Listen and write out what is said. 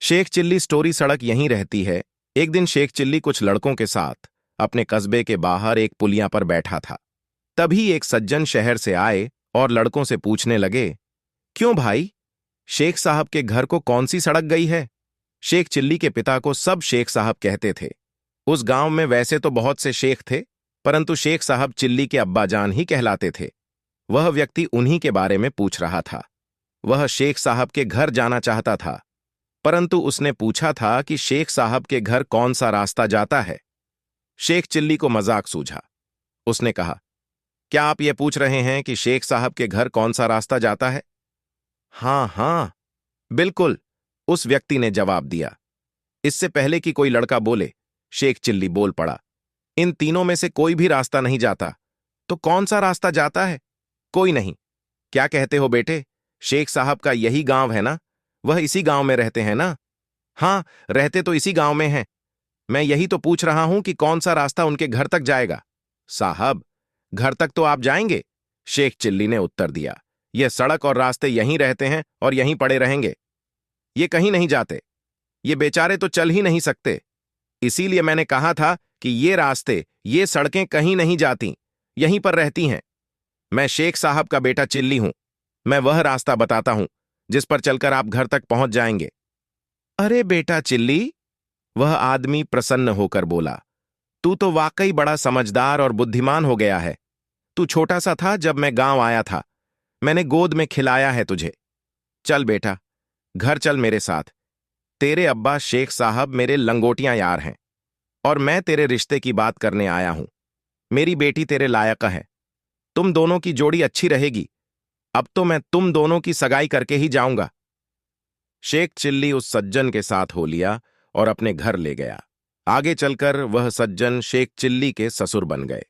Sheikh chilli story सड़क यहीं रहती है। एक दिन शेख चिल्ली कुछ लड़कों के साथ अपने कस्बे के बाहर एक पुलिया पर बैठा था। तभी एक सज्जन शहर से आए और लड़कों से पूछने लगे, क्यों भाई, शेख साहब के घर को कौन सी सड़क गई है? शेख चिल्ली के पिता को सब शेख साहब कहते थे। उस गांव में वैसे तो बहुत से शेख थे, परंतु शेख साहब चिल्ली के अब्बाजान ही कहलाते थे। वह व्यक्ति उन्हीं के बारे में पूछ रहा था। वह शेख साहब के घर जाना चाहता था, परंतु उसने पूछा था कि शेख साहब के घर कौन सा रास्ता जाता है। शेख चिल्ली को मजाक सूझा। उसने कहा, क्या आप ये पूछ रहे हैं कि शेख साहब के घर कौन सा रास्ता जाता है? हाँ हाँ, बिल्कुल, उस व्यक्ति ने जवाब दिया। इससे पहले कि कोई लड़का बोले, शेख चिल्ली बोल पड़ा, इन तीनों में से कोई भी रास्ता नहीं जाता। तो कौन सा रास्ता जाता है? कोई नहीं। क्या कहते हो बेटे, शेख साहब का यही गांव है ना? वह इसी गांव में रहते हैं ना? हाँ, रहते तो इसी गांव में हैं। मैं यही तो पूछ रहा हूं कि कौन सा रास्ता उनके घर तक जाएगा। साहब, घर तक तो आप जाएंगे, शेख चिल्ली ने उत्तर दिया। यह सड़क और रास्ते यहीं रहते हैं और यहीं पड़े रहेंगे। ये कहीं नहीं जाते। ये बेचारे तो चल ही नहीं सकते। इसीलिए मैंने कहा था कि ये रास्ते, ये सड़कें कहीं नहीं जाती, यहीं पर रहती हैं। मैं शेख साहब का बेटा चिल्ली हूं। मैं वह रास्ता बताता हूं जिस पर चलकर आप घर तक पहुंच जाएंगे। अरे बेटा चिल्ली, वह आदमी प्रसन्न होकर बोला, तू तो वाकई बड़ा समझदार और बुद्धिमान हो गया है। तू छोटा सा था जब मैं गांव आया था। मैंने गोद में खिलाया है तुझे। चल बेटा, घर चल मेरे साथ। तेरे अब्बा शेख साहब मेरे लंगोटियां यार हैं और मैं तेरे रिश्ते की बात करने आया हूं। मेरी बेटी तेरे लायक है। तुम दोनों की जोड़ी अच्छी रहेगी। अब तो मैं तुम दोनों की सगाई करके ही जाऊंगा। शेख चिल्ली उस सज्जन के साथ हो लिया और अपने घर ले गया। आगे चलकर वह सज्जन शेख चिल्ली के ससुर बन गए।